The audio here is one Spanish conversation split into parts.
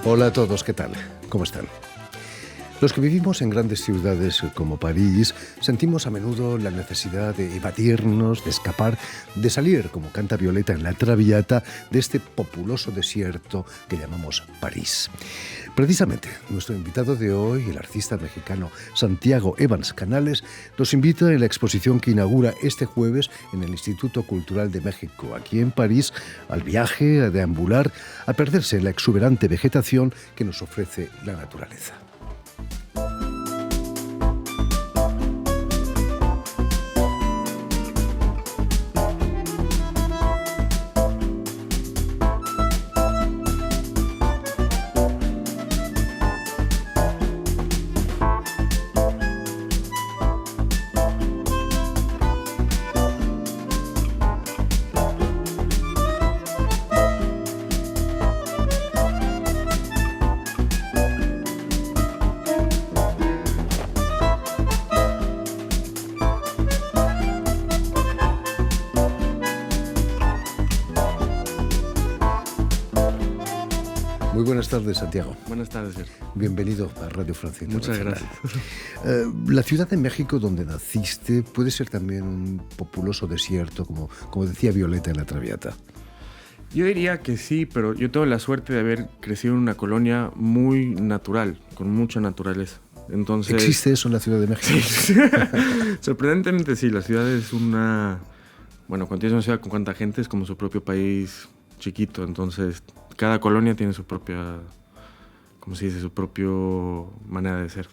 Hola a todos, ¿qué tal? ¿Cómo están? Los que vivimos en grandes ciudades como París sentimos a menudo la necesidad de evadirnos, de escapar, de salir, como canta Violeta en La Traviata, de este populoso desierto que llamamos París. Precisamente, nuestro invitado de hoy, el artista mexicano Santiago Evans Canales, nos invita en la exposición que inaugura este jueves en el Instituto Cultural de México, aquí en París, al viaje, a deambular, a perderse en la exuberante vegetación que nos ofrece la naturaleza. Muy buenas tardes, Santiago. Buenas tardes, Sergio. Bienvenido a Radio Francia Internacional. Muchas gracias. La ciudad de México donde naciste puede ser también un populoso desierto, como decía Violeta en La Traviata. Yo diría que sí, pero yo tengo la suerte de haber crecido en una colonia muy natural, con mucha naturaleza. Entonces, ¿existe eso en la Ciudad de México? Sí. Sorprendentemente sí, la ciudad es una... Bueno, cuando tienes una ciudad con cuánta gente es como su propio país chiquito, entonces cada colonia tiene su propia, ¿cómo se dice? Su propia manera de ser.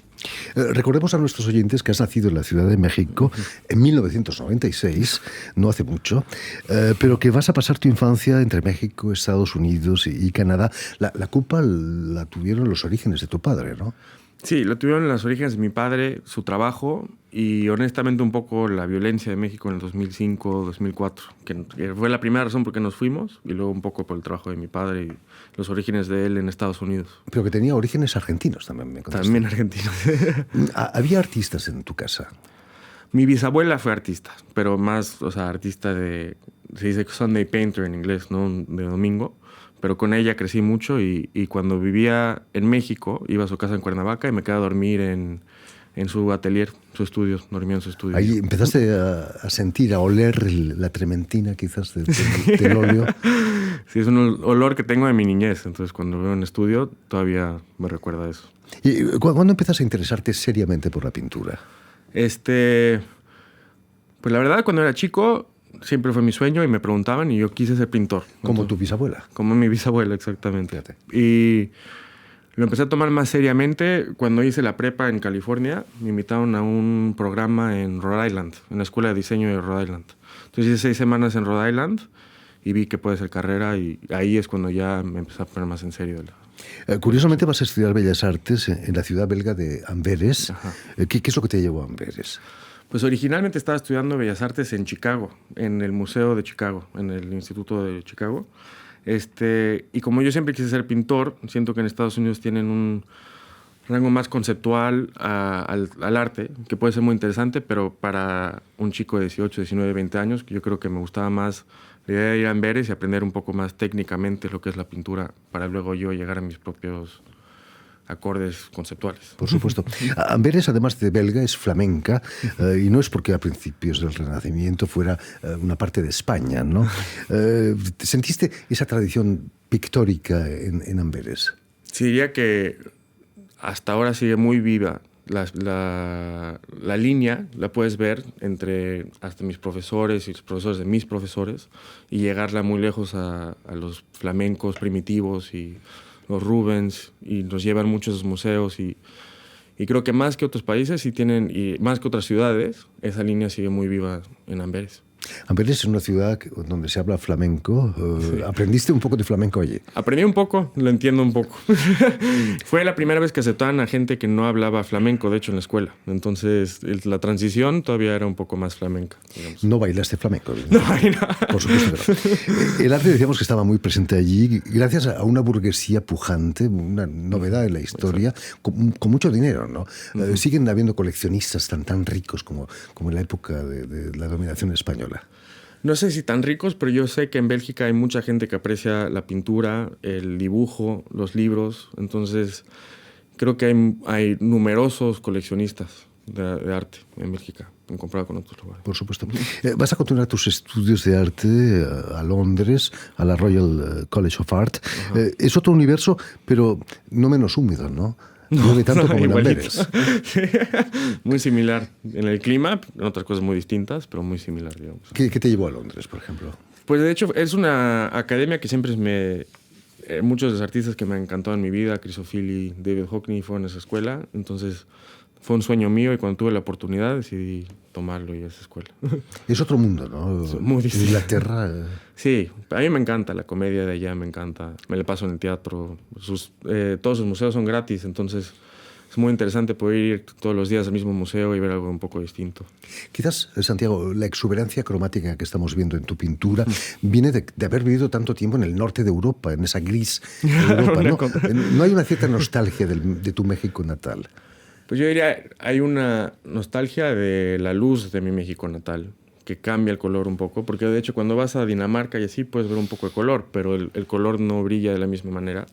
Recordemos a nuestros oyentes que has nacido en la Ciudad de México en 1996, no hace mucho, pero que vas a pasar tu infancia entre México, Estados Unidos y Canadá. La culpa la tuvieron los orígenes de tu padre, ¿no? Sí, lo tuvieron los orígenes de mi padre, su trabajo y honestamente un poco la violencia de México en el 2005, 2004, que fue la primera razón por qué nos fuimos y luego un poco por el trabajo de mi padre y los orígenes de él en Estados Unidos. Pero que tenía orígenes argentinos también, me contaste. También argentinos. ¿Había artistas en tu casa? Mi bisabuela fue artista, pero más, o sea, artista de, se dice Sunday painter en inglés, ¿no? De domingo. Pero con ella crecí mucho y cuando vivía en México, iba a su casa en Cuernavaca y me quedaba a dormir en su atelier, su estudio, dormía en su estudio. Ahí empezaste a sentir, a oler la trementina quizás del óleo. Sí, es un olor que tengo de mi niñez, entonces cuando veo un estudio todavía me recuerda eso. ¿Y cuándo empezaste a interesarte seriamente por la pintura? Pues la verdad, cuando era chico siempre fue mi sueño y me preguntaban y yo quise ser pintor. Como tu bisabuela. Como mi bisabuela, exactamente. Fíjate. Y lo empecé a tomar más seriamente cuando hice la prepa en California. Me invitaron a un programa en Rhode Island, en la Escuela de Diseño de Rhode Island. Entonces hice 6 semanas en Rhode Island y vi que puede ser carrera y ahí es cuando ya me empecé a poner más en serio. Curiosamente vas a estudiar Bellas Artes en la ciudad belga de Amberes. Ajá. ¿Qué es lo que te llevó a Amberes? Pues originalmente estaba estudiando Bellas Artes en Chicago, en el Museo de Chicago, en el Instituto de Chicago. Y como yo siempre quise ser pintor, siento que en Estados Unidos tienen un rango más conceptual al arte, que puede ser muy interesante, pero para un chico de 18, 19, 20 años, yo creo que me gustaba más la idea de ir a Amberes y aprender un poco más técnicamente lo que es la pintura, para luego yo llegar a mis propios acordes conceptuales. Por supuesto. Amberes, además de belga, es flamenca y no es porque a principios del Renacimiento fuera una parte de España, ¿no? ¿Sentiste esa tradición pictórica en Amberes? Sí, diría que hasta ahora sigue muy viva. La línea la puedes ver entre hasta mis profesores y los profesores de mis profesores y llegarla muy lejos a los flamencos primitivos y los Rubens, y nos llevan muchos esos museos y creo que más que otros países sí tienen, y más que otras ciudades, esa línea sigue muy viva en Amberes. Amberes es una ciudad donde se habla flamenco. Sí. ¿Aprendiste un poco de flamenco allí? Aprendí un poco, lo entiendo un poco. Fue la primera vez que aceptaban a gente que no hablaba flamenco, de hecho, en la escuela. Entonces, la transición todavía era un poco más flamenca, digamos. ¿No bailaste flamenco? No, no. Por supuesto que no. El arte, decíamos que estaba muy presente allí, gracias a una burguesía pujante, una novedad en la historia, con mucho dinero, ¿no? Siguen habiendo coleccionistas tan ricos como en la época de la dominación española. No sé si tan ricos, pero yo sé que en Bélgica hay mucha gente que aprecia la pintura, el dibujo, los libros. Entonces, creo que hay numerosos coleccionistas de arte en Bélgica, en comparado con otros lugares. Por supuesto. Vas a continuar tus estudios de arte a Londres, a la Royal College of Art. Es otro universo, pero no menos húmedo, ¿no? No llueve tanto como en Amberes. Sí. Muy similar. En el clima, en otras cosas muy distintas, pero muy similar, digamos. ¿Qué te llevó a Londres, por ejemplo? Pues de hecho es una academia que siempre muchos de los artistas que me han encantado en mi vida, Chris O'Feely, David Hockney, fueron a esa escuela. Entonces fue un sueño mío y cuando tuve la oportunidad decidí tomarlo y a esa escuela. Es otro mundo, ¿no? Es muy distinto. Inglaterra. Sí, a mí me encanta la comedia de allá, me encanta. Me la paso en el teatro. Todos sus museos son gratis, entonces es muy interesante poder ir todos los días al mismo museo y ver algo un poco distinto. Quizás, Santiago, la exuberancia cromática que estamos viendo en tu pintura viene de haber vivido tanto tiempo en el norte de Europa, en esa gris Europa, ¿no? ¿No hay una cierta nostalgia de tu México natal? Pues yo diría, hay una nostalgia de la luz de mi México natal, que cambia el color un poco, porque de hecho cuando vas a Dinamarca y así puedes ver un poco de color, pero el color no brilla de la misma manera.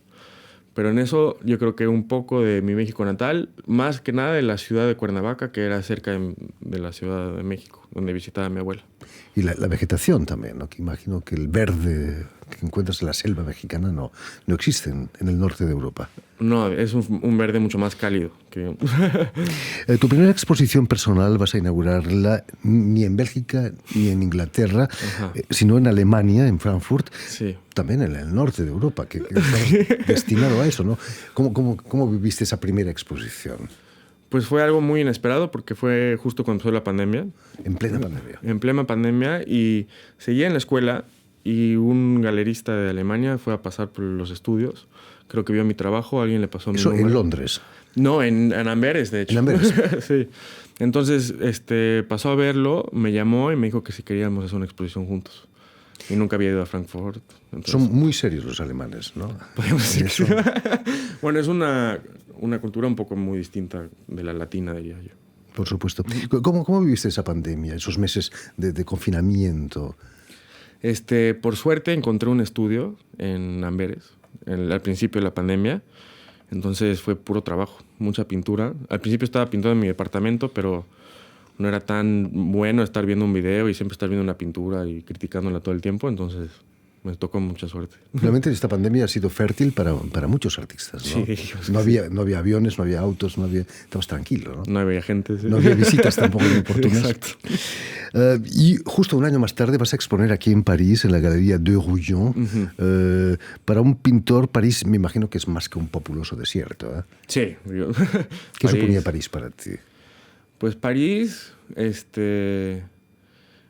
Pero en eso yo creo que un poco de mi México natal, más que nada de la ciudad de Cuernavaca, que era cerca de la Ciudad de México, donde visitaba a mi abuela. Y la vegetación también, ¿no? Que imagino que el verde que encuentras en la selva mexicana no existe en el norte de Europa. No, es un verde mucho más cálido. Tu primera exposición personal vas a inaugurarla ni en Bélgica ni en Inglaterra, sino en Alemania, en Frankfurt, sí. También en el norte de Europa, que estabas destinado a eso, ¿no? ¿Cómo viviste esa primera exposición? Pues fue algo muy inesperado porque fue justo cuando empezó la pandemia. En plena pandemia. En plena pandemia y seguía en la escuela y un galerista de Alemania fue a pasar por los estudios. Creo que vio mi trabajo, alguien le pasó mi número. ¿Eso en Londres? No, en Amberes, de hecho. ¿En Amberes? Sí. Entonces pasó a verlo, me llamó y me dijo que si queríamos hacer una exposición juntos. Y nunca había ido a Frankfurt. Entonces, son muy serios los alemanes, ¿no? Podemos decir que sí. Bueno, es una cultura un poco muy distinta de la latina, diría yo. Por supuesto. ¿Cómo viviste esa pandemia, esos meses de confinamiento? Por suerte encontré un estudio en Amberes, al principio de la pandemia. Entonces fue puro trabajo, mucha pintura. Al principio estaba pintando en mi departamento, pero no era tan bueno estar viendo un video y siempre estar viendo una pintura y criticándola todo el tiempo. Entonces me tocó mucha suerte. Realmente esta pandemia ha sido fértil para muchos artistas, ¿no? Sí, no había aviones, no había autos, estabas tranquilo, ¿no? No había gente. Sí. No había visitas tampoco inoportunas. Exacto. Y justo un año más tarde vas a exponer aquí en París, en la Galería de Rouillon. Para un pintor, París me imagino que es más que un populoso desierto, ¿eh? Sí. ¿Qué suponía París para ti? Pues París,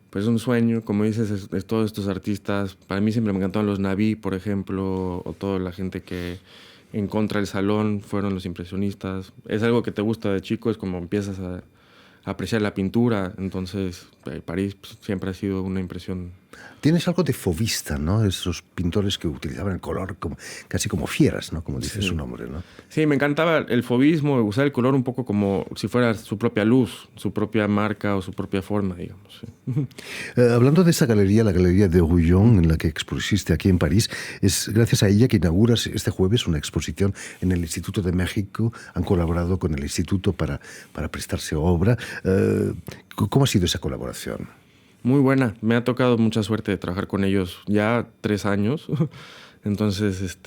pues un sueño, como dices, es todos estos artistas. Para mí siempre me encantaron los Naví, por ejemplo, o toda la gente que en contra del salón fueron los impresionistas. Es algo que te gusta de chico, es como empiezas a apreciar la pintura. Entonces, París pues, siempre ha sido una impresión. Tienes algo de fauvista, ¿no? Esos pintores que utilizaban el color casi como fieras, ¿no? Como dice su nombre, ¿no? Sí, me encantaba el fauvismo, usar el color un poco como si fuera su propia luz, su propia marca o su propia forma, digamos. Sí. Hablando de esa galería, la Galería de Rouillon, en la que expusiste aquí en París, es gracias a ella que inauguras este jueves una exposición en el Instituto de México. Han colaborado con el Instituto para prestarse obra. ¿Cómo ha sido esa colaboración? Muy buena. Me ha tocado mucha suerte de trabajar con ellos ya 3 años. Entonces,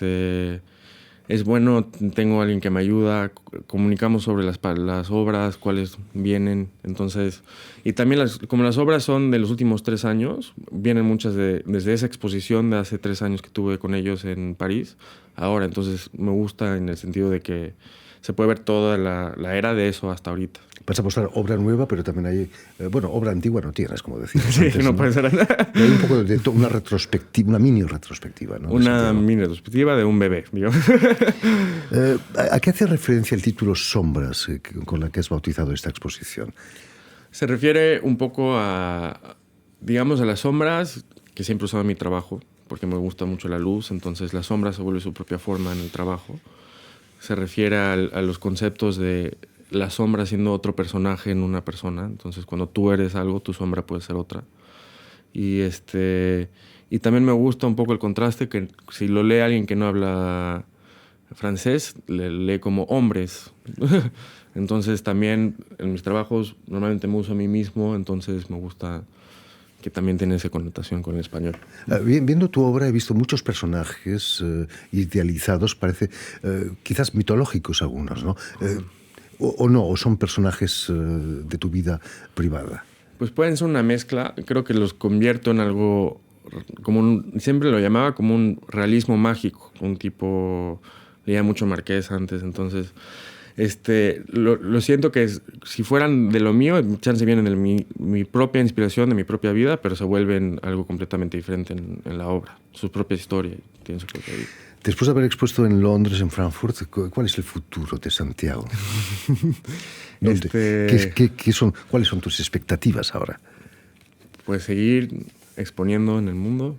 es bueno. Tengo a alguien que me ayuda. Comunicamos sobre las obras, cuáles vienen. Entonces, y también como las obras son de los últimos 3 años, vienen muchas desde esa exposición de hace 3 años que tuve con ellos en París. Ahora, entonces, me gusta en el sentido de que se puede ver toda la era de eso hasta ahorita. Vas a mostrar obra nueva, pero también hay... obra antigua no tienes, como decíamos sí, antes, no puede ser nada. Hay un poco de una retrospectiva, una mini retrospectiva, ¿no? Una mini retrospectiva de un bebé, digamos. ¿A qué hace referencia el título Sombras, con la que has bautizado esta exposición? Se refiere un poco a las sombras que siempre he usado en mi trabajo, porque me gusta mucho la luz, entonces la sombra se vuelve su propia forma en el trabajo. Se refiere a los conceptos de la sombra siendo otro personaje en una persona. Entonces, cuando tú eres algo, tu sombra puede ser otra. Y también me gusta un poco el contraste, que si lo lee alguien que no habla francés, le lee como hombres. Entonces también en mis trabajos normalmente me uso a mí mismo, entonces me gusta que también tiene esa connotación con el español. Viendo tu obra he visto muchos personajes idealizados, parece quizás mitológicos algunos, ¿no? O no, o son personajes de tu vida privada. Pues pueden ser una mezcla, creo que los convierto en algo siempre lo llamaba como un realismo mágico, un tipo, leía mucho Marqués antes, entonces lo siento que si fueran de lo mío, chance vienen de mi propia inspiración, de mi propia vida, pero se vuelven algo completamente diferente en la obra, su propia historia, tienen su propia vida. Después de haber expuesto en Londres, en Frankfurt, ¿cuál es el futuro de Santiago? ¿Cuáles son tus expectativas ahora? Pues seguir exponiendo en el mundo.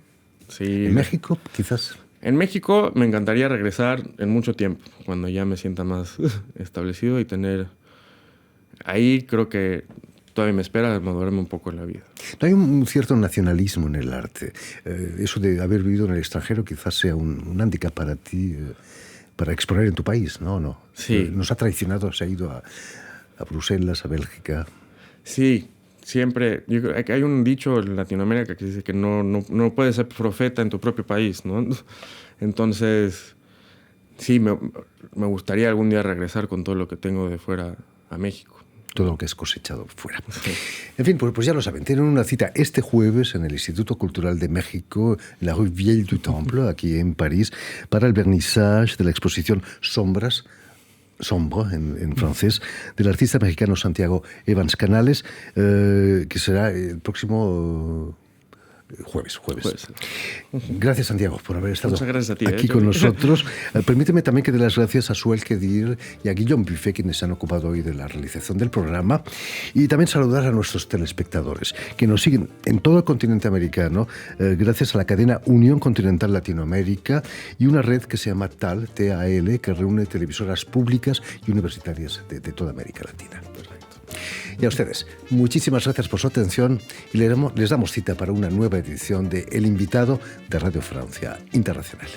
¿En México, quizás? En México me encantaría regresar en mucho tiempo, cuando ya me sienta más establecido y tener... Ahí creo que todavía me espera madurarme un poco en la vida. ¿No hay un cierto nacionalismo en el arte? Eso de haber vivido en el extranjero quizás sea un hándicap para ti, para exponer en tu país, ¿no? No. Sí. Nos ha traicionado, se ha ido a Bruselas, a Bélgica. Sí, siempre. Hay un dicho en Latinoamérica que dice que no puedes ser profeta en tu propio país, ¿no? Entonces, sí, me gustaría algún día regresar con todo lo que tengo de fuera a México. Todo lo que es cosechado fuera. Sí. En fin, pues ya lo saben, tienen una cita este jueves en el Instituto Cultural de México, en la rue Vieille du Temple, aquí en París, para el vernissage de la exposición Sombre, en francés, del artista mexicano Santiago Evans Canales, que será el próximo jueves. Gracias, Santiago, por haber estado aquí con nosotros. Permíteme también que dé las gracias a Suel Kedir y a Guillaume Buffet, quienes se han ocupado hoy de la realización del programa, y también saludar a nuestros telespectadores que nos siguen en todo el continente americano gracias a la cadena Unión Continental Latinoamérica y una red que se llama TAL, que reúne televisoras públicas y universitarias de toda América Latina. Y a ustedes, muchísimas gracias por su atención y les damos cita para una nueva edición de El Invitado de Radio Francia Internacional.